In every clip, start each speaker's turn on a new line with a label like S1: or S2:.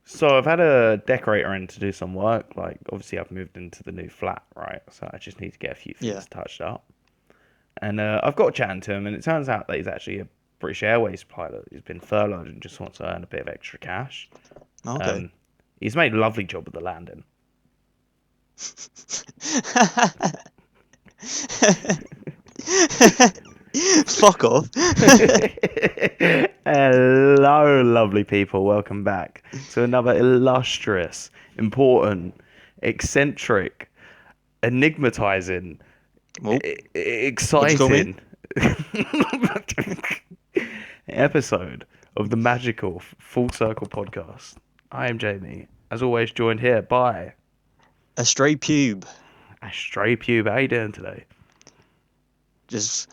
S1: So I've had a decorator in to do some work. Like, obviously, I've moved into the new flat, right? So I just need to get a few
S2: Yeah.
S1: things touched up. And I've got chatting to him, and it turns out that he's actually a British Airways pilot. He's been furloughed and just wants to earn a bit of extra cash.
S2: Okay.
S1: Um, he's made a lovely job of the landing.
S2: Fuck off.
S1: Hello, lovely people. Welcome back to another illustrious, important, eccentric, enigmatizing,
S2: Well, what'd you call me?
S1: exciting episode of the magical Full Circle podcast. I am Jamie, as always, joined here by
S2: A stray pube.
S1: a stray pube. How you doing today?
S2: Just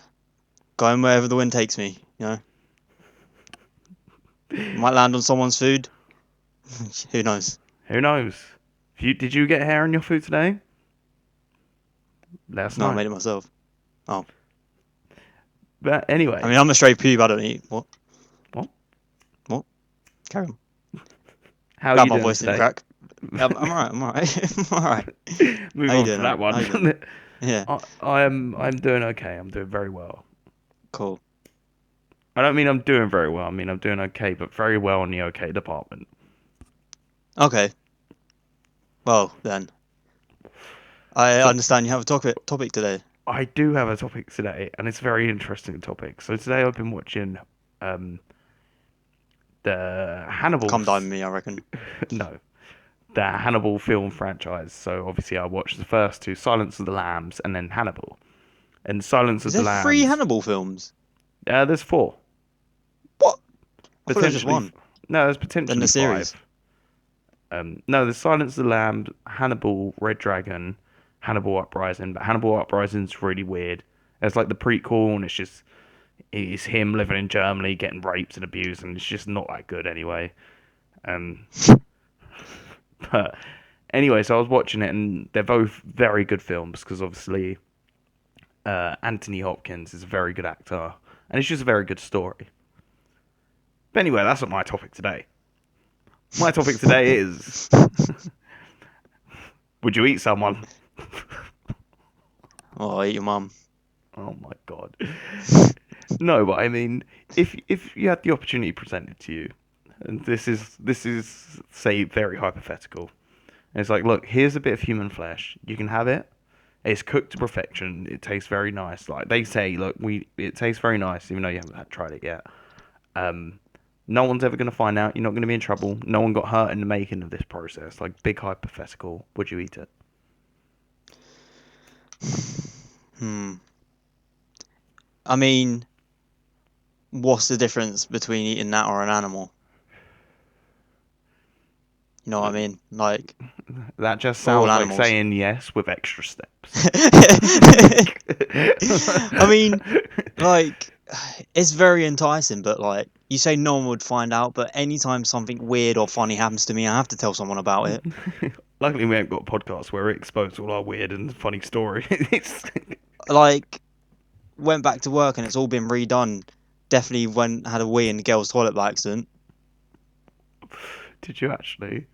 S2: going wherever the wind takes me, you know? Might land on someone's food. Who knows?
S1: Who knows? Did you get hair on your food today? Let us
S2: No, I
S1: know.
S2: made it myself. Oh.
S1: But anyway,
S2: I mean, I'm a stray pube, I don't eat. What?
S1: What?
S2: What? Carry on.
S1: how are
S2: Glad
S1: you
S2: my
S1: doing
S2: voice didn't
S1: today?
S2: crack. I'm alright, I'm alright. I'm alright.
S1: Move
S2: How you
S1: on from
S2: doing,
S1: that
S2: mate? How you doing?
S1: one.
S2: Yeah,
S1: I'm doing okay. I'm doing very well.
S2: cool.
S1: I don't mean I'm doing very well. I mean I'm doing okay, but very well in the okay department.
S2: Okay, well, then. I
S1: So
S2: understand you have a topic today.
S1: I do have a topic today, and it's a very interesting topic. So today I've been watching um the
S2: Come down
S1: Hannibal's
S2: with me, I reckon.
S1: no the Hannibal film franchise. So obviously I watched the first two, Silence of the Lambs, and then Hannibal. And Silence
S2: Is
S1: of the
S2: there three
S1: Lambs,
S2: Hannibal films?
S1: there's four,
S2: What? I thought there was just
S1: potentially.
S2: one.
S1: No, there's
S2: Then
S1: potentially
S2: the
S1: five.
S2: series.
S1: No, there's Silence of the Lambs, Hannibal, Red Dragon, Hannibal Uprising. But Hannibal Uprising's really weird. It's like the prequel, and it's him living in Germany, getting raped and abused, and it's just not that good anyway. Um, but anyway, so I was watching it, and they're both very good films because obviously Anthony Hopkins is a very good actor, and it's just a very good story. But anyway, that's not my topic today. My topic today is: would you eat someone?
S2: Oh, I eat your mum.
S1: Oh my god. No, but I mean, if you had the opportunity presented to you, and this is say very hypothetical, and it's like, look, here's a bit of human flesh. You can have it. It's cooked to perfection. It tastes very nice. Like they say, look, it tastes very nice, even though you haven't tried it yet. Um, no one's ever gonna find out. You're not gonna be in trouble. No one got hurt in the making of this process. Like big hypothetical. Would you eat it?
S2: Hmm. I mean, what's the difference between eating that or an animal? You know what I mean? Like,
S1: That just
S2: we're all
S1: sounds like
S2: animals.
S1: saying yes with extra steps.
S2: I mean, like, it's very enticing, but like, you say no one would find out, but anytime something weird or funny happens to me, I have to tell someone about it.
S1: Luckily, we haven't got a podcast where we expose all our weird and funny stories.
S2: Like, went back to work and it's all been redone. Definitely went had a wee in the girls' toilet by accident.
S1: Did you actually?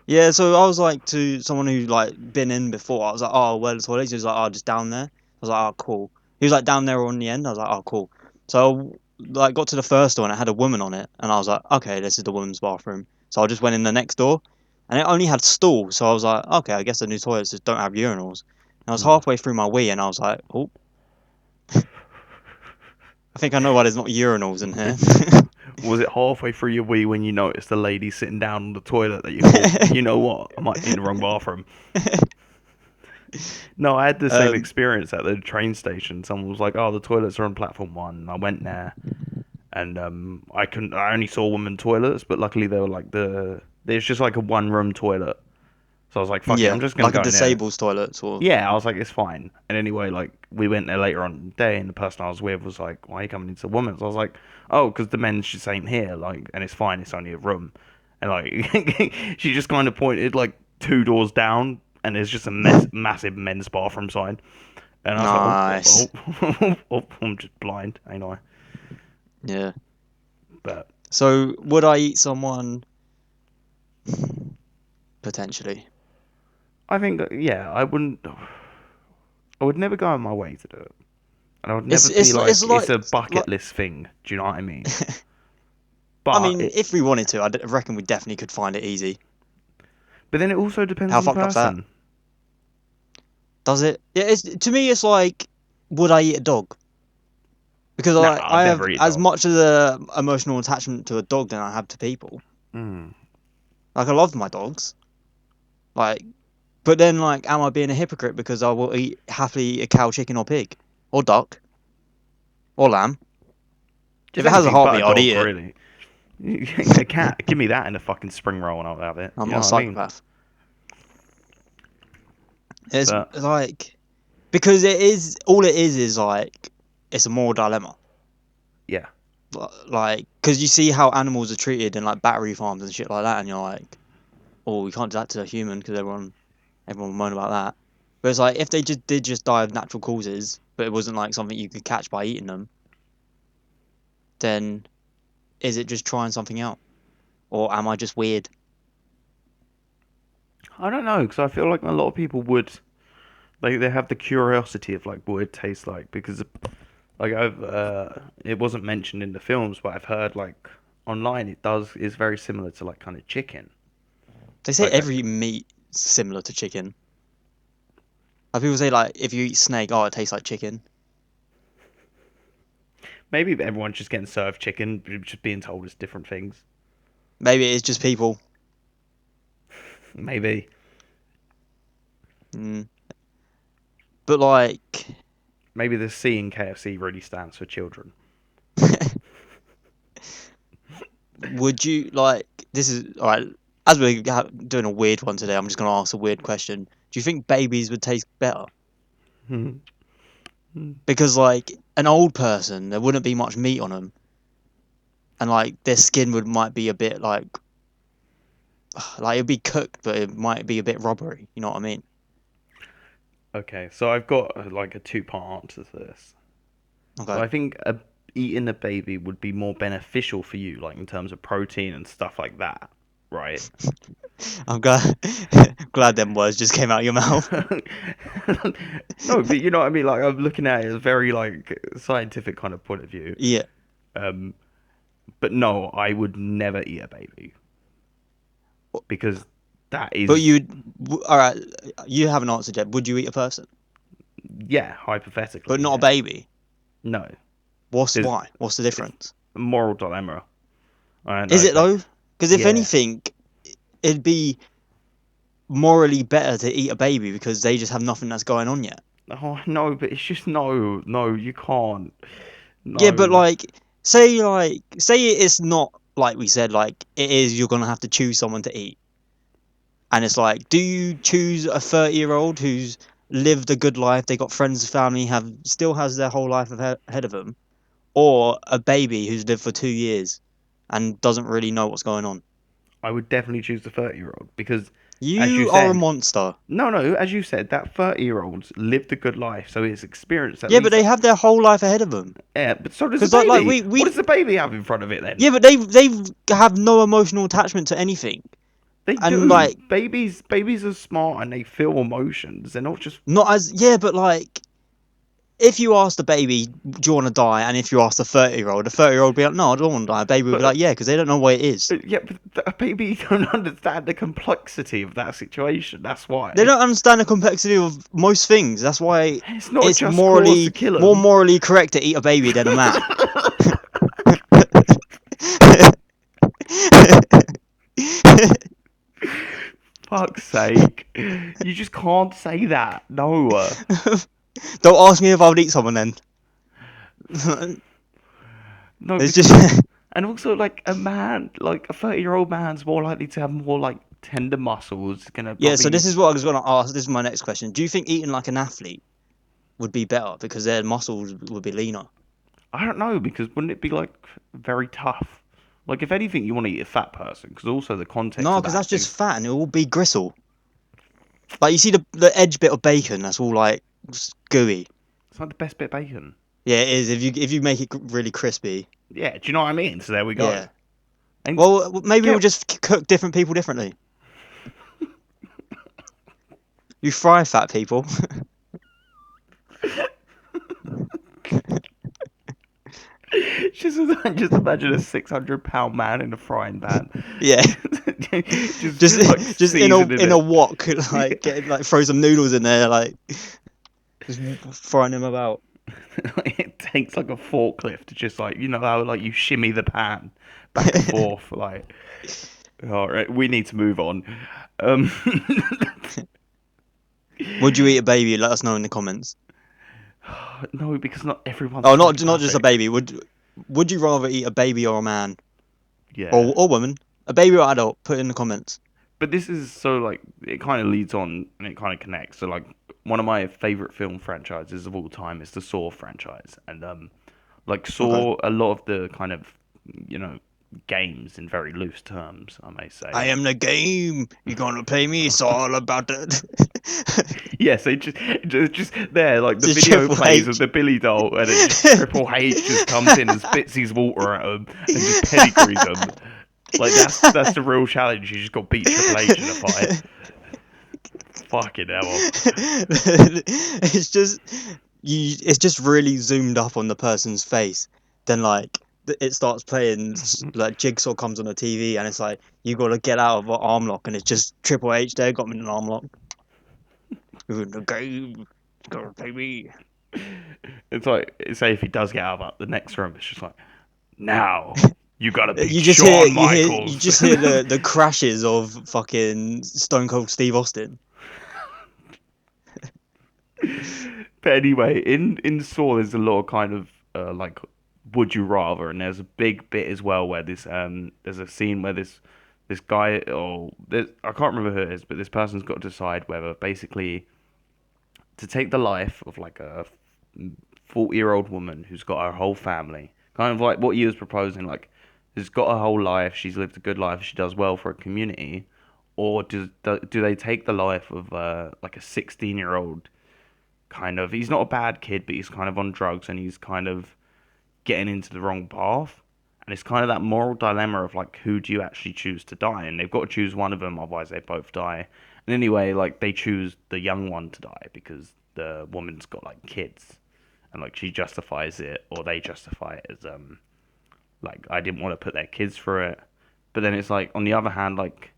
S2: Yeah, so I was like to someone who like been in before. I was like, "Oh, where the toilets?" He was like, "Oh, just down there." I was like, "Oh, cool." He was like, "Down there or on the end?" I was like, "Oh, cool." So like got to the first door and it had a woman on it, and I was like, "Okay, this is the woman's bathroom." So I just went in the next door, and it only had stalls. So I was like, "Okay, I guess the new toilets just don't have urinals." And I was
S1: No.
S2: halfway through my wee, and I was like, "Oh, I think I know why there's not urinals in here."
S1: Was it halfway through your wee when you noticed the lady sitting down on the toilet that you thought, you know what, I might be in the wrong bathroom? No, I had the same
S2: um,
S1: experience at the train station. Someone was like, "Oh, the toilets are on platform one." And I went there, and I couldn't. I only saw women toilets, but luckily they were like there's just like a one room toilet. So I was like, "Fuck it,
S2: yeah,
S1: I'm just gonna
S2: like a
S1: go in there."
S2: disabled toilet sort of.
S1: Yeah, I was like, it's fine. And anyway, like, we went there later on in the day, and the person I was with was like, why are you coming into the women's? I was like, oh, because the men's just ain't here, like, and it's fine, it's only a room. And, like, she just kind of pointed, like, two doors down, and there's just a massive men's bathroom sign. And I was like,
S2: Nice.
S1: I'm just blind, ain't I?
S2: Yeah.
S1: But,
S2: So would I eat someone? Potentially.
S1: I think that, yeah, I wouldn't. I would never go out of my way to do it, and I would
S2: It's
S1: never be
S2: it's it's
S1: like it's
S2: like
S1: a bucket
S2: like.
S1: list thing. Do you know what I mean?
S2: I
S1: But
S2: mean, if we wanted to, I reckon we definitely could find it easy.
S1: then it also depends
S2: How
S1: on the
S2: fucked up's that?
S1: person.
S2: Does it? Yeah. It's to me. It's like, would I eat a dog? Because
S1: Nah,
S2: I
S1: I'd
S2: have
S1: never eat a
S2: as
S1: dog.
S2: much of the emotional attachment to a dog than I have to people.
S1: Mm.
S2: Like I love my dogs. Like, but then like, am I being a hypocrite because I will eat happily eat a cow, chicken, or pig, or duck, or lamb? If
S1: Just
S2: it has a
S1: anything but a
S2: heartbeat, I'd
S1: dog,
S2: eat it.
S1: really. A cat, give me that in a fucking spring roll and I'll have it.
S2: I'm
S1: You
S2: not
S1: know
S2: a
S1: what I mean?
S2: psychopath. It's
S1: But
S2: like because it is all it is like it's a moral dilemma.
S1: yeah,
S2: Like because you see how animals are treated in like battery farms and shit like that, and you're like, oh, we can't do that to a human because everyone will moan about that. But it's like if they just did just die of natural causes, but it wasn't like something you could catch by eating them, then is it just trying something out, or am I just weird?
S1: I don't know because I feel like a lot of people would they have the curiosity of like what it tastes like because like I've it wasn't mentioned in the films, but I've heard like online it does is very similar to like kind of chicken.
S2: They say
S1: Like
S2: every meat is similar to chicken. Like people say like if you eat snake, oh, it tastes like chicken.
S1: maybe everyone's just getting served chicken, just being told it's different things.
S2: Maybe it's just people.
S1: Maybe.
S2: Mm. But like,
S1: Maybe the C in KFC really stands for children.
S2: would you like? This is all right. As we're doing a weird one today, I'm just gonna ask a weird question. Do you think babies would taste better? Because like an old person, there wouldn't be much meat on them, and like their skin might be a bit like it'd be cooked, but it might be a bit rubbery. You know what I mean?
S1: Okay, so I've got like a two-part answer to this. So
S2: Okay.
S1: I think eating a baby would be more beneficial for you, like in terms of protein and stuff like that, right?
S2: I'm glad glad them words just came out of your mouth.
S1: No, but you know what I mean. Like I'm looking at it as a very like scientific kind of point of view.
S2: Yeah.
S1: Um, but no, I would never eat a baby because that
S2: But
S1: is
S2: all right, you haven't answered yet. Would you eat a person,
S1: yeah,
S2: but
S1: hypothetically,
S2: not a
S1: yeah.
S2: baby?
S1: No, because
S2: Why? What's the
S1: it's
S2: difference?
S1: a moral dilemma. I don't know.
S2: Is
S1: It's
S2: it
S1: like
S2: though? Because if
S1: yeah.
S2: anything, it'd be morally better to eat a baby because they just have nothing that's going on yet.
S1: Oh no, but it's just no, no, you can't.
S2: Yeah, but
S1: No.
S2: say it's not like we said, like it is. You're gonna have to choose someone to eat, and it's like, do you choose a 30-year-old who's lived a good life? They got friends, family, have still has their whole life ahead of them, or a baby who's lived for 2 years and doesn't really know what's going on?
S1: I would definitely choose the 30-year-old because, as you
S2: You are a
S1: said,
S2: monster.
S1: no, no, as you said, that 30-year-old's lived a good life, so it's experienced at
S2: Yeah, but
S1: least.
S2: they have their whole life ahead of them.
S1: Yeah, but so does the
S2: Because like
S1: baby. What
S2: we
S1: does the baby have in front of it then?
S2: yeah, but they have no emotional attachment to anything,
S1: They
S2: and
S1: do.
S2: like
S1: Babies are smart and they feel emotions. They're not just.
S2: not as yeah, but like if you ask the baby, do you want to die? And if you ask the 30-year-old would be like, no, I don't want to die. A baby would be
S1: But
S2: like, yeah, because they don't know what it is.
S1: yeah, but a baby don't understand the complexity of that situation. That's
S2: They
S1: why.
S2: don't understand the complexity of most things. That's why
S1: It's not
S2: it's
S1: just cause to kill
S2: more
S1: them.
S2: morally correct to eat a baby than a man.
S1: Fuck's sake. You just can't say that. No.
S2: Don't ask me if I would eat someone then.
S1: No,
S2: It's
S1: because.
S2: just
S1: And also, like, a man, like, a 30-year-old man's more likely to have more, like, tender muscles. Gonna
S2: yeah. So
S1: probably.
S2: this is what I was going to ask. This is my next question. Do you think eating like an athlete would be better because their muscles would be leaner?
S1: I don't know, because wouldn't it be, like, very tough? Like, if anything, you want to eat a fat person, because also the context
S2: No,
S1: of
S2: because
S1: that
S2: that's just
S1: is.
S2: fat and it will be gristle. Like you see the edge bit of bacon, that's all like gooey.
S1: It's like the best bit of bacon.
S2: Yeah, it is. If you make it really crispy.
S1: Yeah, do you know what I mean? So there we go.
S2: Yeah.
S1: And
S2: Well, maybe we'll
S1: get.
S2: just cook different people differently. You fry fat people.
S1: Just imagine a 600-pound man in a frying pan,
S2: Yeah,
S1: just like
S2: just in a
S1: seasoning it.
S2: wok, like getting like throw some noodles in there, like just frying them about.
S1: It takes like a forklift to just like how like you shimmy the pan back and forth. Like, all right, we need to move on. Um,
S2: Would you eat a baby? Let us know in the comments.
S1: no, because not everyone's
S2: Oh, not just a
S1: psychopathic.
S2: baby. Would you rather eat a baby or a man
S1: Yeah,
S2: or woman? A baby or adult? Put it in the comments.
S1: but this is so like it kind of leads on and it kind of connects. So like one of my favorite film franchises of all time is the Saw franchise, and like
S2: Okay.
S1: Saw a lot of the kind of you know games in very loose terms, I may say,
S2: I
S1: and
S2: am the game. You gonna play me? It's all about it.
S1: yes, they just there like the
S2: It's
S1: video
S2: Triple
S1: plays of
S2: H.
S1: the Billy doll, and then just Triple H just comes in and spits his water at him and just pedigrees him. Like that's the real challenge. You just got to beat Triple H in a fight. Fucking hell.
S2: It's just It's just really zoomed up on the person's face. Then like it starts playing, like Jigsaw comes on the TV, and it's like you got to get out of an arm lock, and it's just Triple H there got me in an arm lock. You're in the game. You gotta play me.
S1: It's like say if he does get out of the next room, it's just like now you gotta beat
S2: You
S1: Shawn
S2: you
S1: Michaels.
S2: just hear the crashes of fucking Stone Cold Steve Austin.
S1: But anyway, in Saw, there's a lot of kind of like would you rather, and there's a big bit as well where this there's a scene where this guy or I can't remember who it is, but this person's got to decide whether basically to take the life of like a 40-year-old woman who's got her whole family, kind of like what you was proposing, like has got her whole life, she's lived a good life, she does well for a community, or do they take the life of like a 16-year-old kind of he's not a bad kid, but he's kind of on drugs and he's kind of getting into the wrong path. And it's kind of that moral dilemma of like, who do you actually choose to die? And they've got to choose one of them, otherwise they both die. And anyway, like they choose the young one to die because the woman's got like kids, and like she justifies it, or they justify it as like I didn't want to put their kids through it. But then it's like on the other hand, like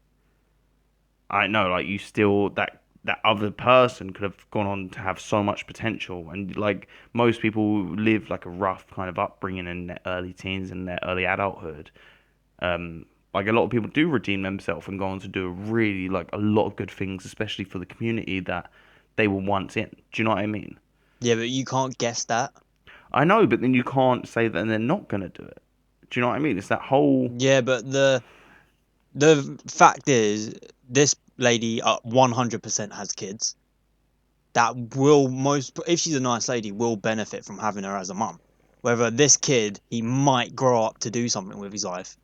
S1: I know, like you still that other person could have gone on to have so much potential, and like most people live like a rough kind of upbringing in their early teens and their early adulthood. Like a lot of people do redeem themselves and go on to do really like a lot of good things, especially for the community that they were once in. Do you know what I mean?
S2: Yeah, but you can't guess that.
S1: I know, but then you can't say that they're not gonna do it. Do you know what I mean? It's that whole
S2: Yeah, but the fact is, this lady 100% has kids that will most, if she's a nice lady, will benefit from having her as a mum. Whether this kid, he might grow up to do something with his life,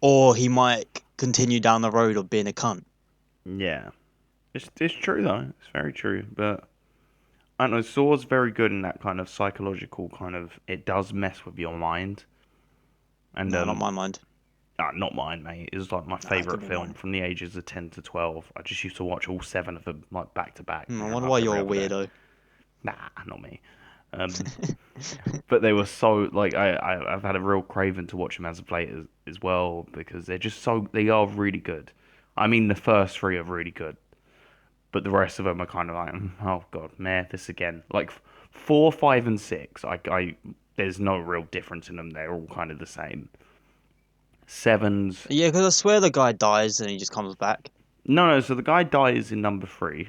S2: or he might continue down the road of being a cunt.
S1: yeah. It's true though. It's very true, but I don't know. Saw's very good in that kind of psychological kind of. It does mess with your mind, and
S2: No, not my mind.
S1: not mine, mate. It's like my
S2: Nah, it could
S1: favorite
S2: be
S1: film
S2: mine.
S1: from the ages of 10 to 12. I just used to watch all seven of them like back to back,
S2: I
S1: pretty
S2: wonder why
S1: much
S2: you're
S1: every
S2: a
S1: other day.
S2: weirdo.
S1: Nah, not me. Um, but they were so like I've had a real craving to watch them as of late as well because they're just so they are really good. I mean, the first three are really good, but the rest of them are kind of like, oh god, man, this again. Like 4, 5, and 6, there's no real difference in them. They're all kind of the same. Sevens,
S2: Yeah, because I swear the guy dies and he just comes back.
S1: no. So the guy dies in number 3.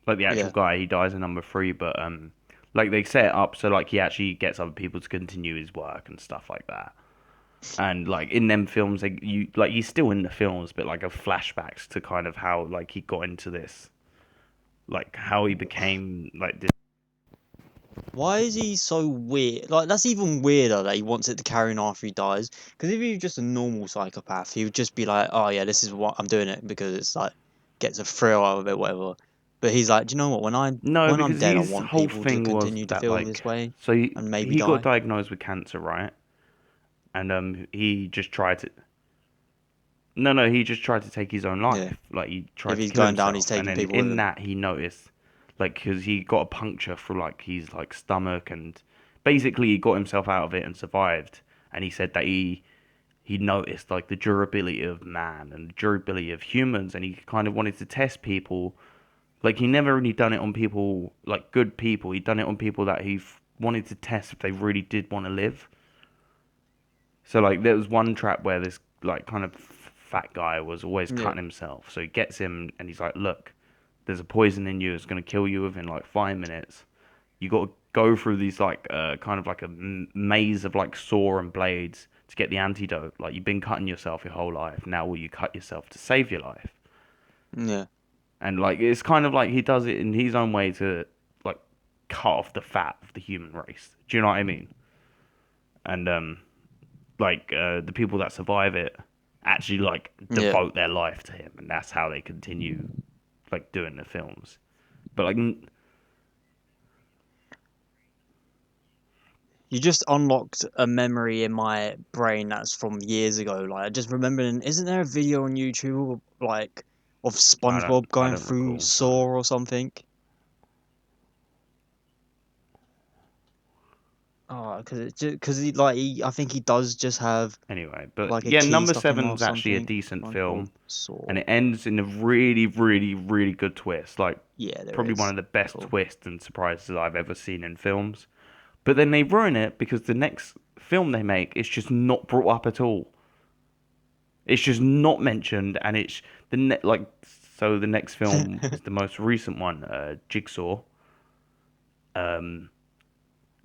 S1: Like the actual
S2: Yeah.
S1: guy, he dies in number 3, but like they set it up so like he actually gets other people to continue his work and stuff like that. And like in them films, like you like he's still in the films, but like of flashbacks to kind of how like he got into this, like how he became like this.
S2: Why is he so weird? Like, that's even weirder that he wants it to carry on after he dies. Because if he was just a normal psychopath, he would just be like, oh, yeah, this is what I'm doing it because it's like, gets a thrill out of it, whatever. But he's like, do you know what?
S1: No,
S2: When I'm
S1: because
S2: dead, I
S1: his
S2: want
S1: whole
S2: people to
S1: thing was
S2: continue to
S1: that
S2: feel this
S1: like,
S2: way
S1: so
S2: and maybe
S1: he got
S2: die.
S1: diagnosed with cancer, right? And he just tried to. no, he just tried to take his own
S2: Yeah.
S1: life. Like he
S2: If
S1: tried to
S2: he's
S1: kill
S2: going down, he's
S1: himself, and
S2: taking
S1: then
S2: people with
S1: in
S2: him.
S1: that he noticed, like, because he got a puncture through like his like stomach, and basically he got himself out of it and survived. And he said that he noticed like the durability of man and the durability of humans, and he kind of wanted to test people. Like he never really done it on people like good people. He'd done it on people that wanted to test if they really did want to live. So like there was one trap where this like kind of fat guy was always
S2: Yeah.
S1: cutting himself. So he gets him and he's like, "Look, there's a poison in you. It's gonna kill you within like 5 minutes. You got to go through these like kind of like a maze of like saw and blades to get the antidote. Like you've been cutting yourself your whole life. Now will you cut yourself to save your life?"
S2: Yeah.
S1: And like it's kind of like he does it in his own way to like cut off the fat of the human race. Do you know what I mean? And like the people that survive it actually like
S2: Yeah.
S1: devote their life to him, and that's how they continue like doing the films. But like,
S2: You just unlocked a memory in my brain that's from years ago. Like I just remembered, isn't there a video on YouTube like of SpongeBob
S1: I
S2: going
S1: don't
S2: through
S1: recall. Sorry.
S2: Saw or something? Oh, because I think he does just have
S1: Anyway, but
S2: like a
S1: yeah,
S2: key
S1: number
S2: stuck in him or
S1: seven's actually a
S2: something.
S1: decent
S2: SpongeBob
S1: film, and
S2: Saw.
S1: it ends in a really, really, really good twist. Like
S2: Yeah, there
S1: probably one
S2: is.
S1: of the best
S2: Cool.
S1: twists and surprises I've ever seen in films. But then they ruin it because the next film they make is just not brought up at all. It's just not mentioned, and it's like so. The next film is the most recent one, Jigsaw, um,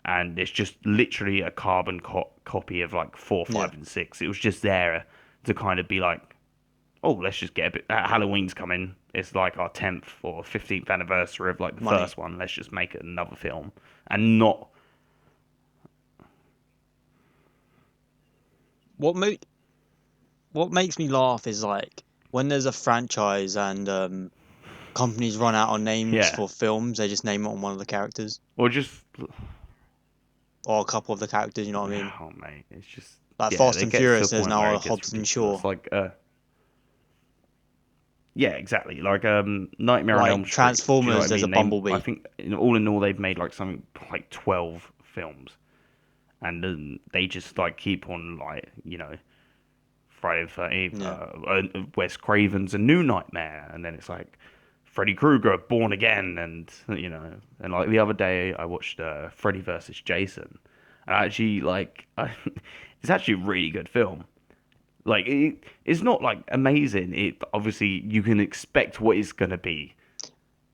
S1: and it's just literally a carbon copy of like four,
S2: Yeah,
S1: five, and six. It was just there to kind of be like, oh, let's just get a bit. Halloween's coming. It's like our 10th or 15th anniversary of like the
S2: money.
S1: first one. Let's just make it another film, and not.
S2: What mo what makes me laugh is like when there's a franchise and companies run out of names
S1: Yeah,
S2: for films, they just name it on one of the characters
S1: or just
S2: or a couple of the characters. You know what I mean?
S1: oh mate, it's just
S2: Like
S1: yeah.
S2: Fast
S1: It
S2: and
S1: gets to
S2: Furious,
S1: a
S2: there's
S1: point
S2: now
S1: where
S2: a
S1: it gets
S2: Hobbs and
S1: ridiculous.
S2: Shaw.
S1: Like yeah, exactly. Like Nightmare on Elm
S2: Like
S1: Street. Do you know what
S2: Transformers,
S1: I
S2: there's a
S1: mean? I
S2: Bumblebee.
S1: think in all they've made like something like 12 films, and they just like keep on like Friday the 13th,
S2: Yeah.
S1: Wes Craven's A New Nightmare, and then it's like Freddy Krueger Born Again, and and like the other day I watched Freddy versus Jason, and I actually like it's actually a really good film. Like it's not like amazing. It obviously you can expect what it's gonna be,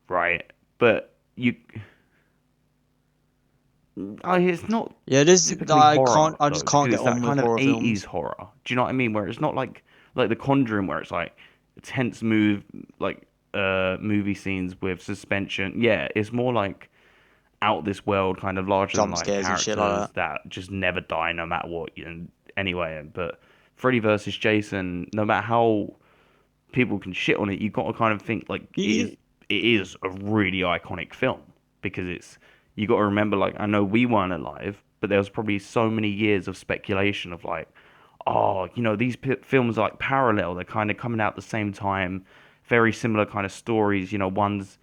S1: right? But it's not
S2: Yeah, this
S1: typically
S2: I
S1: horror
S2: can't. I
S1: though
S2: just
S1: because
S2: can't get
S1: it's that
S2: on with
S1: kind of
S2: horror
S1: 80s
S2: films.
S1: horror. Do you know what I mean? Where it's not like The Conjuring, where it's like tense like movie scenes with suspension. Yeah, it's more like out this world kind of larger than
S2: Jump
S1: life
S2: scares and shit like
S1: characters
S2: that.
S1: that just never die no matter what. Anyway, but Freddy versus Jason, no matter how people can shit on it, you got to kind of think like
S2: You, you,
S1: it is a really iconic film because it's you got to remember like I know we weren't alive, but there was probably so many years of speculation of like, oh, these films are like parallel, they're kind of coming out at the same time, very similar kind of stories. One's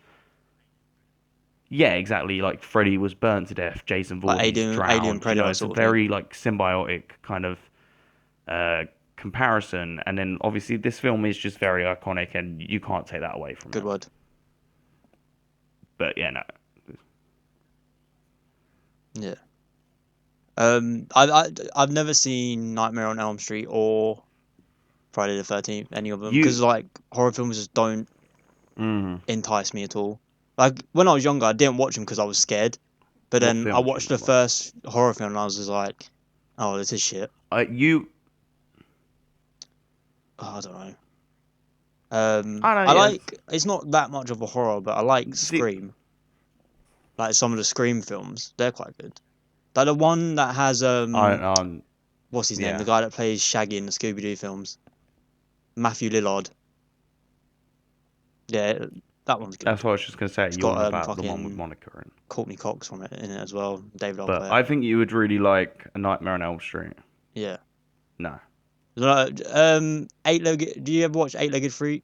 S1: yeah, exactly like Freddy was burnt to death, Jason
S2: like
S1: Voorhees
S2: Alien
S1: drowned.
S2: Predator
S1: It's a
S2: sort of thing.
S1: very like symbiotic kind of uh, comparison. And then obviously this film is just very iconic, and you can't take that away from
S2: Good
S1: it.
S2: word.
S1: But yeah, no,
S2: Yeah. I've never seen Nightmare on Elm Street or Friday the 13th, any of them,
S1: you.
S2: because like horror films just don't
S1: Mm,
S2: entice me at all. Like when I was younger, I didn't watch them because I was scared. But
S1: what
S2: then I
S1: film do you
S2: watched the
S1: remember?
S2: first horror film and I was just like, oh, this is shit.
S1: You.
S2: Oh, I don't know.
S1: I don't
S2: I
S1: know. Yes.
S2: like it's not that much of a horror, but I like
S1: See,
S2: Scream. Like some of the Scream films, they're quite good. Like the one that has
S1: I
S2: what's his name? The
S1: yeah.
S2: guy that plays Shaggy in the Scooby Doo films, Matthew Lillard. Yeah, that one's good.
S1: That's what I was just gonna say.
S2: It's
S1: You're
S2: got
S1: on about the one with
S2: fucking
S1: Monica in.
S2: Courtney Cox from it in it as well. David
S1: But
S2: Arquette.
S1: I think you would really like A Nightmare on Elm Street.
S2: Yeah.
S1: No.
S2: Eight-legged. Do you ever watch Eight-Legged Freak?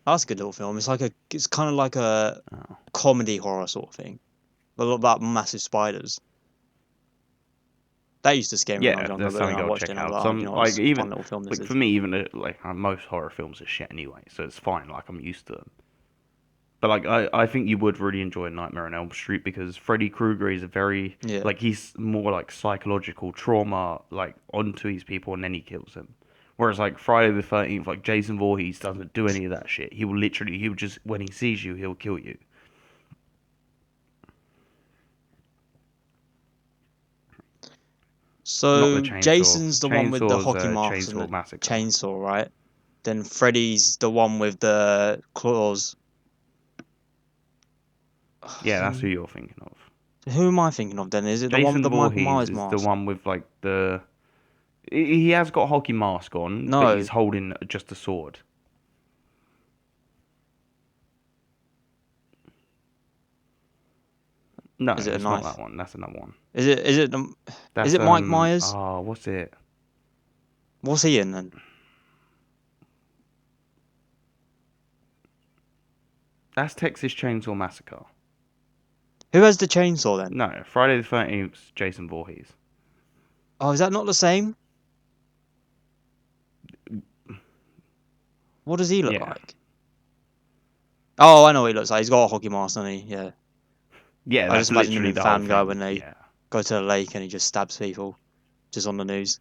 S2: That's a good little film. It's kind of like a
S1: Oh.
S2: comedy horror sort of thing. A lot about massive spiders. That used to scare me when I was
S1: Yeah,
S2: younger,
S1: that's
S2: but then
S1: something
S2: I
S1: I'll
S2: watched it
S1: check
S2: and I was
S1: out.
S2: like, oh, you
S1: Some
S2: know,
S1: like
S2: it's a fun
S1: even
S2: little film this
S1: like for
S2: is.
S1: me, even most horror films are shit anyway, so it's fine. Like I'm used to them. But like I think you would really enjoy Nightmare on Elm Street because Freddy Krueger is a very
S2: Yeah.
S1: like he's more like psychological trauma like onto these people and then he kills them. Whereas like Friday the 13th, like Jason Voorhees doesn't do any of that shit. He will just when he sees you, he'll kill you. Not the
S2: So
S1: chainsaw.
S2: Jason's the one with the
S1: Chainsaw's
S2: hockey mask and
S1: Chainsaw
S2: the
S1: Massacre.
S2: chainsaw, right? Then Freddy's the one with the claws.
S1: Yeah, that's who
S2: Who,
S1: you're thinking of.
S2: who am I thinking of then? Is it the one with
S1: Jason
S2: the Michael
S1: Voorhees
S2: Myers
S1: is the
S2: mask?
S1: one with like the. He has got a hockey mask on, but
S2: No.
S1: he's holding just a sword. No,
S2: Is it a
S1: it's not
S2: knife?
S1: that one. That's another one.
S2: Is
S1: That's
S2: it Mike Myers?
S1: what's it?
S2: What's he in then?
S1: That's Texas Chainsaw Massacre.
S2: Who has the chainsaw then?
S1: No, Friday the 13th, Jason Voorhees.
S2: Oh, is that not the same? What does he look
S1: Yeah,
S2: like? Oh, I know what he looks like. He's got a hockey mask, doesn't he? Yeah.
S1: yeah,
S2: I just
S1: that's
S2: imagine him
S1: literally
S2: in
S1: the whole
S2: Family Guy
S1: thing.
S2: when they
S1: Yeah,
S2: go to the lake and he just stabs people, just on the news.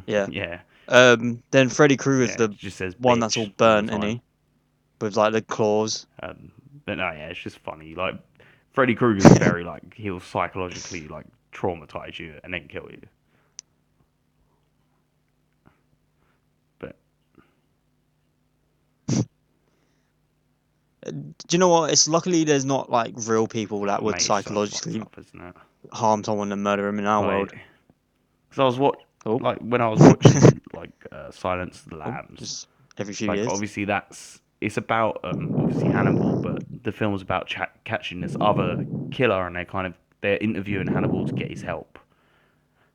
S2: Yeah.
S1: yeah,
S2: Then Freddy Krueger's
S1: yeah. It
S2: the
S1: just says
S2: one that's all
S1: bitch all the
S2: burnt, isn't
S1: time.
S2: he? With like the claws.
S1: Um, but no, yeah, it's just funny. Like Freddy Krueger's very like he'll psychologically like traumatize you and then kill you. But
S2: Do you know what? It's luckily there's not like real people that would
S1: mate, it's so fucked
S2: psychologically
S1: up, isn't it?
S2: harm someone and murder him in our world.
S1: Like, because I was
S2: Oh,
S1: like when I was watching like Silence of the
S2: oh,
S1: Lambs.
S2: just every few
S1: Like
S2: years.
S1: obviously it's about obviously Hannibal, but the film's about catching this other killer, and they're interviewing Hannibal to get his help.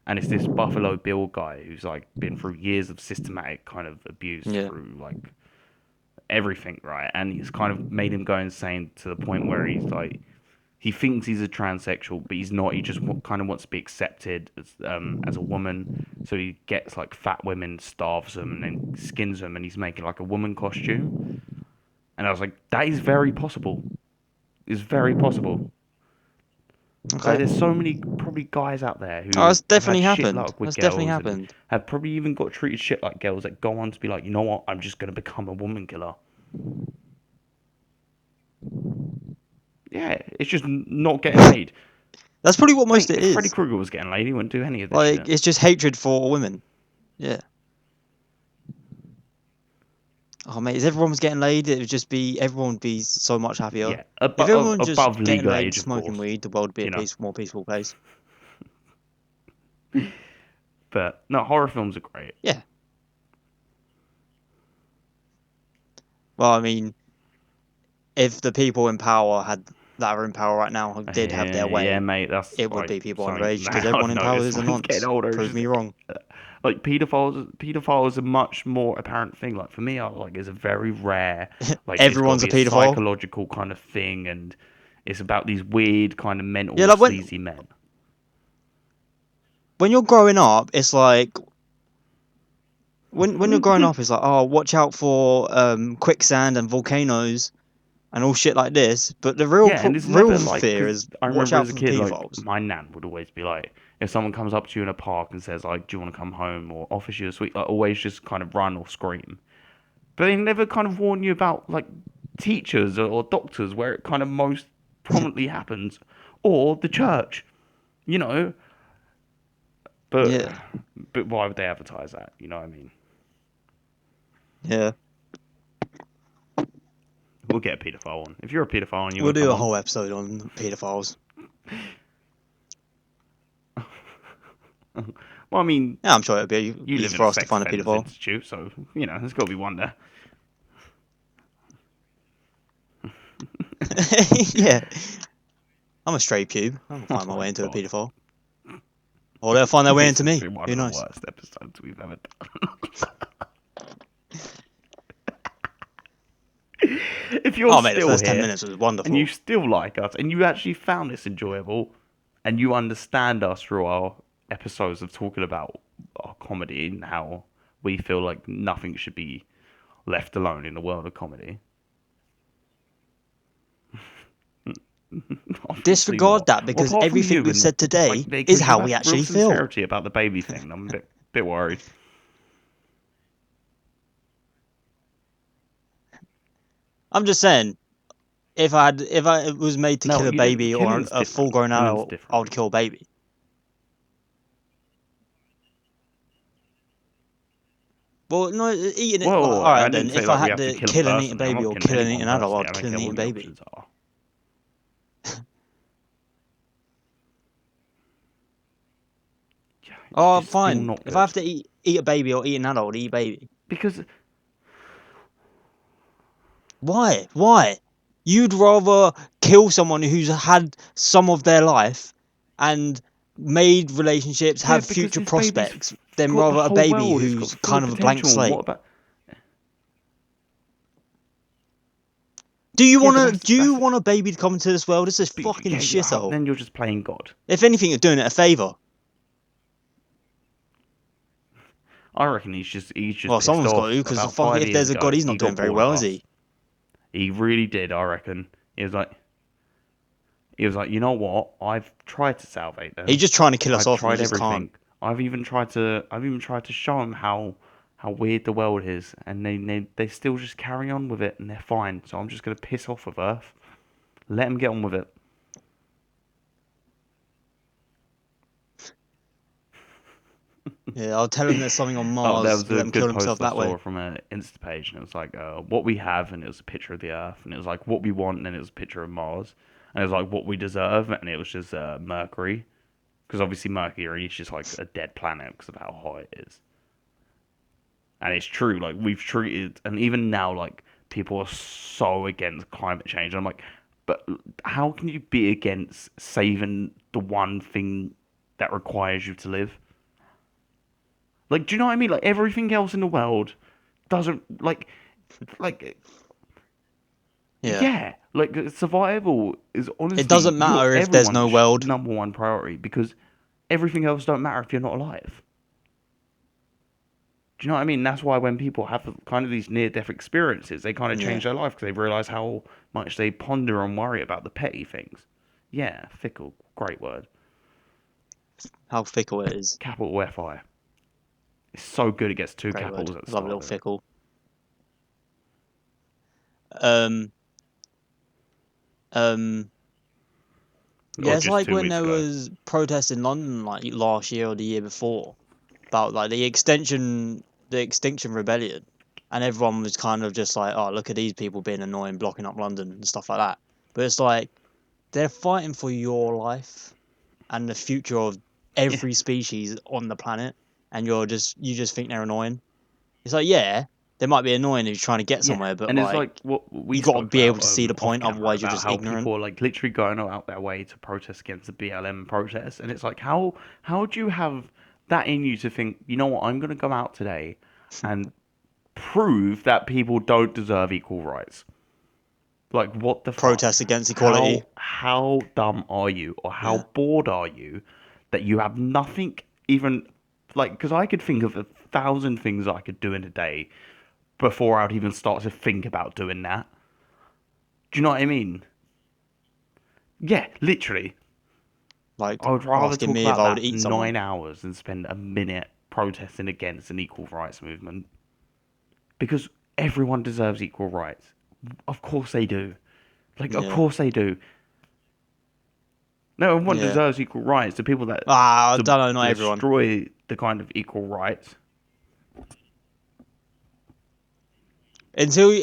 S1: And it's this Buffalo Bill guy who's like been through years of systematic kind of abuse
S2: Yeah.
S1: through like everything, right? And it's kind of made him go insane to the point where he's like he thinks he's a transsexual, but he's not. He just kind of wants to be accepted as a woman. So he gets like fat women, starves them, and then skins them, and he's making like a woman costume. And I was like, that is very possible. It's very possible. Like,
S2: Okay.
S1: there's so many probably guys out there
S2: Oh,
S1: who
S2: that's
S1: have had
S2: definitely
S1: shit
S2: happened.
S1: luck with
S2: That's definitely
S1: girls and
S2: happened.
S1: have probably even got treated shit like girls that go on to be like, you know what, I'm just gonna become a woman killer. Yeah, it's just not getting laid.
S2: That's probably what most
S1: Mate,
S2: it
S1: if Freddy
S2: is.
S1: Krueger was getting laid, he wouldn't do any of this
S2: Like
S1: shit.
S2: it's just hatred for women. Yeah. Oh mate, if everyone was getting laid, it would just be everyone would be so much happier.
S1: Yeah,
S2: If everyone just
S1: above
S2: getting
S1: legal
S2: laid,
S1: age, of
S2: smoking
S1: course.
S2: weed, the world would be a
S1: You know,
S2: more peaceful place.
S1: but no, horror films are great.
S2: Yeah. Well, I mean, if the people in power that are in power right now did have their
S1: Yeah, yeah,
S2: way,
S1: mate. That's
S2: it would
S1: like
S2: be people
S1: something
S2: underage because
S1: that
S2: everyone
S1: I've
S2: in power
S1: noticed
S2: is a
S1: when it's getting
S2: nonce.
S1: older. It's
S2: Prove
S1: just
S2: me wrong.
S1: like pedophiles are much more apparent thing. Like for me, I like it's a very rare. Like it's got to
S2: Everyone's a
S1: be a
S2: pedophile.
S1: psychological kind of thing, and it's about these weird kind of
S2: Yeah,
S1: mental
S2: like
S1: sleazy men.
S2: when you're growing up, it's like when you're growing up, it's like, oh, watch out for quicksand and volcanoes and all shit like this. But the
S1: Yeah, and it's
S2: real
S1: never like
S2: fear
S1: because
S2: is
S1: I
S2: watch
S1: remember
S2: out
S1: as a
S2: for the
S1: kid, like
S2: pedophiles.
S1: my nan would always be like, if someone comes up to you in a park and says like, "Do you want to come home?" or offers you a sweet, like always just kind of run or scream. But they never kind of warn you about like teachers or doctors where it kind of most prominently happens, or the church, you know. But
S2: Yeah,
S1: why would they advertise that? You know what I mean?
S2: yeah.
S1: We'll get a paedophile on. If you're a paedophile and you
S2: We'll
S1: want to
S2: do
S1: come
S2: a
S1: on,
S2: whole episode on pedophiles.
S1: well, I mean,
S2: Yeah, I'm sure it'd be
S1: you
S2: easy
S1: live in
S2: for
S1: a
S2: us to
S1: sex
S2: find a
S1: offenders
S2: pedophile.
S1: institute, so you know there's got to be one there.
S2: Yeah, I'm a straight pube. I can find my
S1: Oh
S2: way into a
S1: God.
S2: pedophile. Or they'll find their way
S1: This
S2: into
S1: has
S2: me.
S1: been one
S2: Who
S1: of the
S2: knows?
S1: worst episodes we've ever done. If you're
S2: Oh, mate, the
S1: still
S2: first 10
S1: here
S2: minutes was
S1: and you
S2: wonderful.
S1: still like us and you actually found this enjoyable and you understand us through our episodes of talking about our comedy and how we feel like nothing should be left alone in the world of comedy. Obviously
S2: Disregard
S1: not.
S2: that
S1: Well,
S2: because
S1: apart from
S2: everything
S1: you
S2: we've
S1: and
S2: said today
S1: like
S2: is
S1: because you
S2: how we
S1: had real
S2: actually feel.
S1: sincerity about the baby thing, and I'm a bit worried.
S2: I'm just saying, if I was made to
S1: No,
S2: kill a
S1: you didn't.
S2: baby or
S1: Killing's
S2: a full
S1: different.
S2: grown
S1: Killing's
S2: adult, I
S1: different.
S2: would kill a baby. Well, no, eating it. Like,
S1: Well,
S2: all
S1: I
S2: right then.
S1: didn't say
S2: If I
S1: like we
S2: had
S1: have to
S2: to
S1: kill a
S2: kill and eat a
S1: person. I'm
S2: baby
S1: not
S2: or
S1: killing
S2: kill and eat
S1: anyone
S2: an adult,
S1: personally.
S2: I'd
S1: I don't
S2: kill and
S1: care
S2: eat a
S1: what the
S2: baby.
S1: options are. Yeah, it's
S2: Oh,
S1: just still
S2: fine.
S1: not
S2: If I have
S1: good
S2: to eat a baby or eat an adult, I'd eat a baby.
S1: because
S2: Why? Why? You'd rather kill someone who's had some of their life and made relationships,
S1: yeah,
S2: have
S1: because
S2: future
S1: this baby's
S2: prospects, than
S1: got the
S2: rather a
S1: whole
S2: baby
S1: world. It's got
S2: who's
S1: full
S2: kind of a blank
S1: potential. And what
S2: slate.
S1: about?
S2: Do you
S1: Yeah,
S2: want
S1: but
S2: to? Do you
S1: that's
S2: want a baby to come into this world? It's a fucking
S1: yeah,
S2: shithole.
S1: then you're just playing God.
S2: If anything, you're doing it a favor.
S1: I reckon he's just
S2: Well,
S1: pissed
S2: someone's got to,
S1: off.
S2: because
S1: About
S2: fuck,
S1: five
S2: if
S1: years
S2: there's a god,
S1: ago,
S2: he's
S1: he
S2: not doing
S1: got
S2: very
S1: bored of
S2: well, is
S1: us.
S2: he?
S1: He really did. I reckon. He was like, you know what? I've tried to salvate
S2: He's
S1: them.
S2: just trying to kill us
S1: I've
S2: off, and he
S1: tried
S2: just can't.
S1: everything. I've even tried to show them how weird the world is, and they still just carry on with it, and they're fine. So I'm just gonna piss off with Earth. Let them get on with it.
S2: Yeah, I'll tell him there's something on
S1: Oh, there
S2: Mars.
S1: was a
S2: Let him kill
S1: good
S2: himself
S1: post I
S2: that way.
S1: saw from an Insta page, and it was like what we have, and it was a picture of the Earth, and it was like what we want, and then it was a picture of Mars, and it was like what we deserve, and it was just Mercury, because obviously Mercury is just like a dead planet because of how hot it is. And it's true, like we've treated, and even now, like people are so against climate change. I'm like, but how can you be against saving the one thing that requires you to live? Like, do you know what I mean? Like everything else in the world doesn't like
S2: Yeah.
S1: yeah, like survival is
S2: It
S1: honestly
S2: doesn't
S1: your
S2: matter if there's no
S1: everyone's
S2: world.
S1: number one priority because everything else don't matter if you're not alive. Do you know what I mean? That's why when people have kind of these near-death experiences, they kind of
S2: Yeah.
S1: change their life because they realize how much they ponder and worry about the petty things. Yeah, fickle, great word.
S2: How fickle it is.
S1: Capital FI. It's so good it gets two
S2: Great word.
S1: capitals at the
S2: Love a
S1: start
S2: little
S1: of it.
S2: fickle. Um. Um.
S1: Or
S2: Yeah, it's
S1: just
S2: like
S1: two
S2: when
S1: weeks
S2: there
S1: ago.
S2: was protests in London, like last year or the year before, about like the Extinction Rebellion, and everyone was kind of just like, "Oh, look at these people being annoying, blocking up London and stuff like that." But it's like they're fighting for your life and the future of
S1: Yeah,
S2: every species on the planet, and you just think they're annoying. It's like, yeah, they might be annoying if you're trying to get
S1: yeah.
S2: somewhere, but
S1: And it's
S2: like
S1: like what we
S2: you got to
S1: spoke
S2: be able
S1: about
S2: to see the
S1: off
S2: point,
S1: camera
S2: otherwise you're
S1: about
S2: just
S1: how
S2: ignorant.
S1: people are like literally going out their way to protest against the BLM protests, and it's like how do you have that in you to think, you know what, I'm going to go out today and prove that people don't deserve equal rights. Like what the fuck?
S2: Protest against equality.
S1: How dumb are you, or
S2: Yeah.
S1: how bored are you that you have nothing even like? Because I could think of 1,000 things I could do in a day before I'd even start to think about doing that. Do you know what I mean? Yeah, literally.
S2: Like
S1: I would rather
S2: asking
S1: talk
S2: me if
S1: about
S2: I would
S1: that for
S2: eat someone.
S1: 9 hours than spend a minute protesting against an equal rights movement because everyone deserves equal rights. Of course they do. Like, of
S2: Yeah.
S1: course they do. No one
S2: Yeah.
S1: deserves equal rights. The people that
S2: Ah, I
S1: to
S2: don't know, not everyone.
S1: destroy the kind of equal rights.
S2: Until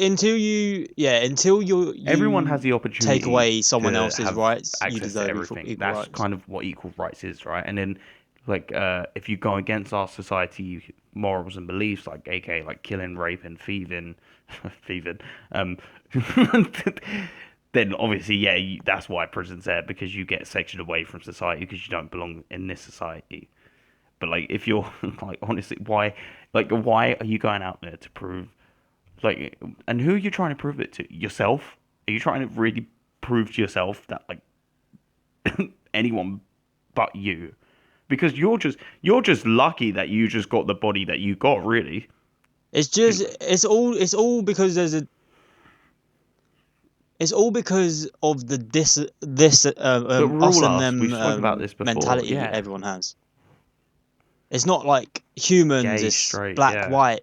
S1: Everyone has
S2: you
S1: the
S2: take
S1: opportunity
S2: away someone
S1: to
S2: else's
S1: have
S2: rights, you
S1: access to
S2: deserve
S1: everything.
S2: equal
S1: That's
S2: rights.
S1: kind of what equal rights is, right? And then, like, if you go against our society morals and beliefs, like AK, like killing, raping, thieving, thieving, um, then obviously, yeah, that's why prison's there because you get sectioned away from society because you don't belong in this society. But like, if you're like, honestly, why are you going out there to prove like, and who are you trying to prove it to? Yourself? Are you trying to really prove to yourself that like anyone but you? Because you're just lucky that you just got the body that you got, really.
S2: It's all because it's all because of the this
S1: But we're
S2: us
S1: all
S2: and
S1: us. We've
S2: them
S1: spoken about this before.
S2: mentality
S1: Yeah,
S2: everyone has. It's not like humans.
S1: gay,
S2: It's
S1: straight,
S2: black,
S1: yeah,
S2: white,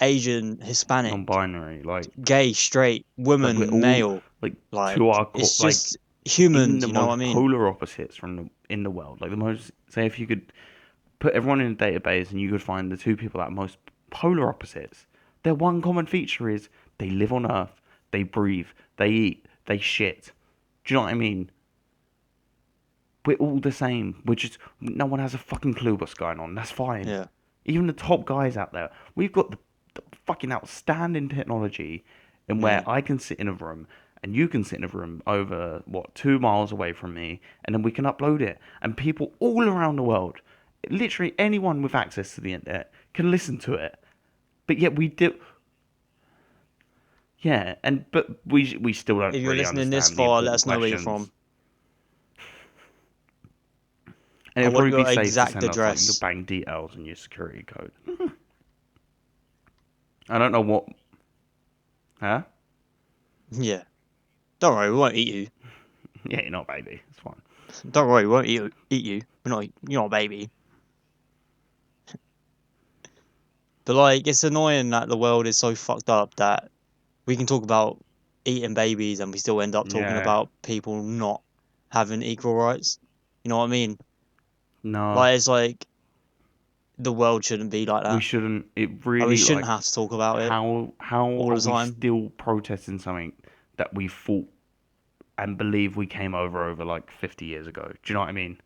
S2: Asian, Hispanic,
S1: non-binary.
S2: gay, straight,
S1: Like we're
S2: woman,
S1: all
S2: male.
S1: like
S2: Like
S1: to our
S2: it's
S1: like
S2: just
S1: even
S2: humans.
S1: the
S2: You know what I
S1: most
S2: mean?
S1: polar opposites in the world. Like the most, say if you could put everyone in a database and you could find the two people that are most polar opposites, their one common feature is they live on Earth, they breathe, they eat, they shit. Do you know what I mean? We're all the same. We're just no one has a fucking clue what's going on. That's fine.
S2: Yeah,
S1: Even the top guys out there, we've got the fucking outstanding technology, in
S2: yeah.
S1: where I can sit in a room and you can sit in a room over what 2 miles away from me, and then we can upload it, and people all around the world, literally anyone with access to the internet, can listen to it. But yet we do, yeah, and but we still don't
S2: If you're
S1: really
S2: listening this
S1: understand the
S2: far, let
S1: important
S2: us know where you're from.
S1: questions. And
S2: I
S1: it'd
S2: want
S1: probably be
S2: your
S1: safe to
S2: exact
S1: send us like your
S2: address.
S1: bank details and your security code. I don't know what, huh?
S2: Yeah. Don't worry, we won't eat you.
S1: Yeah, you're not, baby. It's fine.
S2: Don't worry, we won't eat you. We're not. You're not a baby. But like, it's annoying that the world is so fucked up that we can talk about eating babies and we still end up talking
S1: Yeah,
S2: about people not having equal rights. You know what I mean?
S1: no,
S2: Like, it's like the world shouldn't be like
S1: we
S2: that.
S1: shouldn't. It
S2: Like, we
S1: really
S2: shouldn't
S1: like
S2: have to talk about it
S1: how
S2: all
S1: are
S2: the
S1: we
S2: time.
S1: still protesting something that we fought and believe we came over like 50 years ago? Do you know what I mean?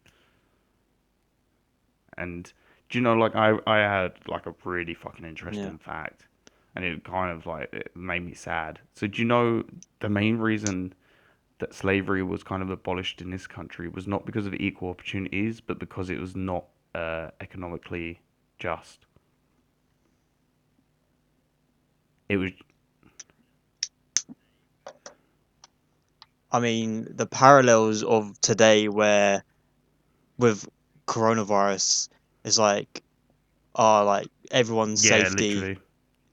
S1: And do you know, like I had like a really fucking
S2: Yeah.
S1: interesting fact, and it kind of like it made me sad. So do you know the main reason that slavery was kind of abolished in this country was not because of equal opportunities, but because it was not economically just. It was,
S2: I mean, the parallels of today where with coronavirus is like, like everyone's
S1: yeah,
S2: safety
S1: literally.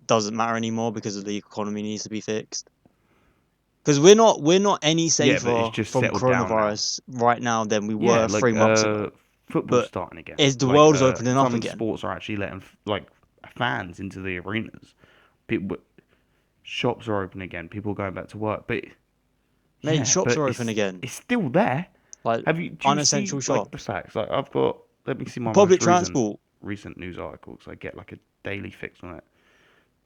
S2: doesn't matter anymore because of the economy needs to be fixed. Because we're not any
S1: Yeah, but it's
S2: safer
S1: just
S2: from
S1: settled down now.
S2: coronavirus right now than we
S1: Yeah,
S2: were three
S1: like
S2: months ago.
S1: football's
S2: But
S1: starting again.
S2: is the
S1: Like
S2: world is opening up
S1: some
S2: again?
S1: sports are actually letting like fans into the arenas. People, shops are open again. People are going back to work. But
S2: Mate,
S1: yeah,
S2: shops
S1: but
S2: are open again.
S1: it's still there.
S2: Like
S1: Have you? Do you
S2: unessential
S1: see like the
S2: shops,
S1: facts? Like I've got. Let me see my
S2: public
S1: most
S2: transport.
S1: recent news articles. I get like a daily fix on it.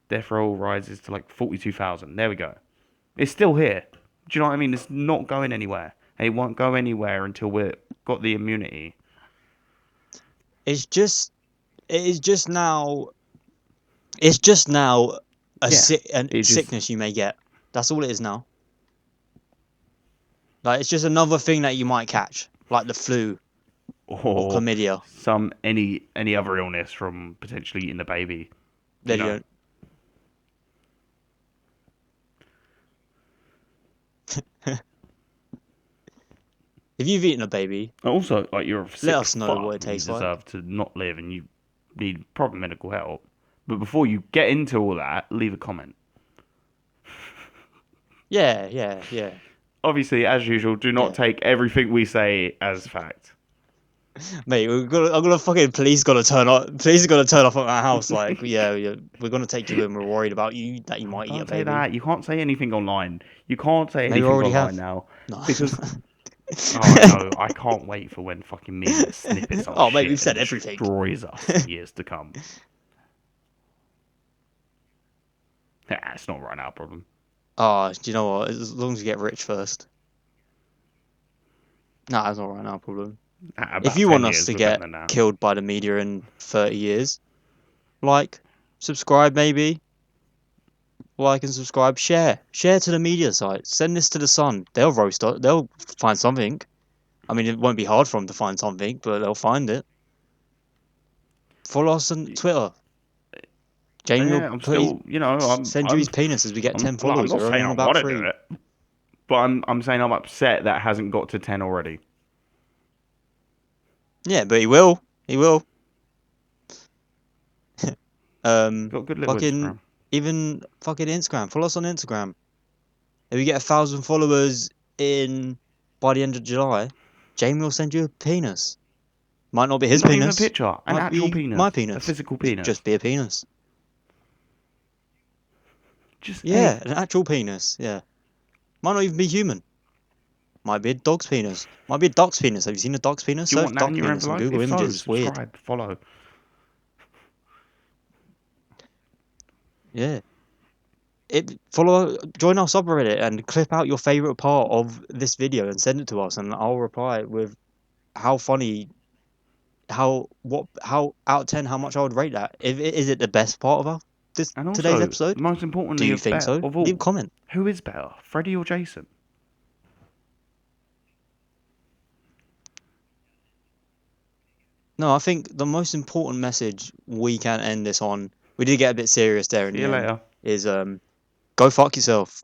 S1: Death roll rises to like 42,000. There we go. It's still here. Do you know what I mean? It's not going anywhere. And it won't go anywhere until we've got the immunity.
S2: It's just it is just now. It's just now
S1: Yeah.
S2: a
S1: It just
S2: sickness you may get. That's all it is now. Like it's just another thing that you might catch, like the flu or
S1: or
S2: chlamydia.
S1: some any other illness from potentially eating the baby. You
S2: Then
S1: know.
S2: you don't. If you've eaten a baby,
S1: Also, like you're a
S2: let
S1: sick
S2: us know what
S1: fuck
S2: it
S1: and you
S2: tastes like.
S1: deserve to not live and you need proper medical help. But before you get into all that, leave a comment.
S2: Yeah, yeah, yeah.
S1: Obviously, as usual, do not
S2: Yeah.
S1: take everything we say as fact.
S2: Mate, I'm gonna fucking police gotta turn up. Police are gonna turn up at my house. Like, yeah, yeah, we're gonna take you in. We're worried about you that you
S1: Oh,
S2: might eat a
S1: don't say
S2: baby.
S1: that. You can't say anything online. You can't say
S2: Maybe we
S1: anything
S2: already
S1: online
S2: have.
S1: now
S2: No.
S1: because oh no, I can't wait for when fucking media snippets our
S2: Oh, mate, we've
S1: shit and
S2: said everything.
S1: destroys us in years to come. Yeah, it's not right now, problem.
S2: Oh, do you know what? As long as you get rich first. Nah, it's not right now problem. If
S1: About
S2: you want
S1: 10
S2: us
S1: years,
S2: to
S1: we're better
S2: get
S1: than that.
S2: killed by the media in 30 years, like, subscribe maybe. Like and subscribe, share to the media site. Send this to the Sun. They'll roast it. They'll find something. I mean, it won't be hard for them to find something, but they'll find it. Follow us on Twitter. Jamie will
S1: Yeah, I'm still,
S2: send you his penis as we get 10
S1: I'm
S2: followers.
S1: not
S2: We're only
S1: saying
S2: on
S1: I
S2: about
S1: want to do
S2: 3.
S1: it, but I'm saying I'm upset that hasn't got to 10 already.
S2: Yeah, but he will. He will.
S1: Got a good little
S2: Fucking
S1: Instagram.
S2: even fucking Instagram. Follow us on Instagram. If we get 1,000 followers in by the end of July, Jamie will send you a penis. Might not be his
S1: Not even a
S2: penis.
S1: picture, an
S2: Might
S1: actual
S2: be my
S1: penis, a
S2: penis.
S1: physical penis.
S2: Just be a penis.
S1: Just
S2: Yeah,
S1: anything.
S2: an actual penis. Yeah. Might not even be human. Might be a dog's penis. Might be a duck's penis. Have you seen a duck's penis?
S1: Do you want
S2: Search
S1: that in
S2: duck
S1: your
S2: penis on
S1: envelope?
S2: Google
S1: If so,
S2: Images. It's weird.
S1: subscribe, follow.
S2: Yeah. Join our subreddit and clip out your favorite part of this video and send it to us, and I'll reply with how funny, how out of 10, how much I would rate that. Is it the best part of this
S1: And
S2: today's
S1: also,
S2: episode?
S1: most
S2: Do
S1: importantly
S2: you think so?
S1: of
S2: Leave a
S1: all,
S2: comment.
S1: who is better, Freddy or Jason?
S2: No, I think the most important message we can end this on, we did get a bit serious there in
S1: See
S2: the
S1: you
S2: end,
S1: later.
S2: is go fuck yourself.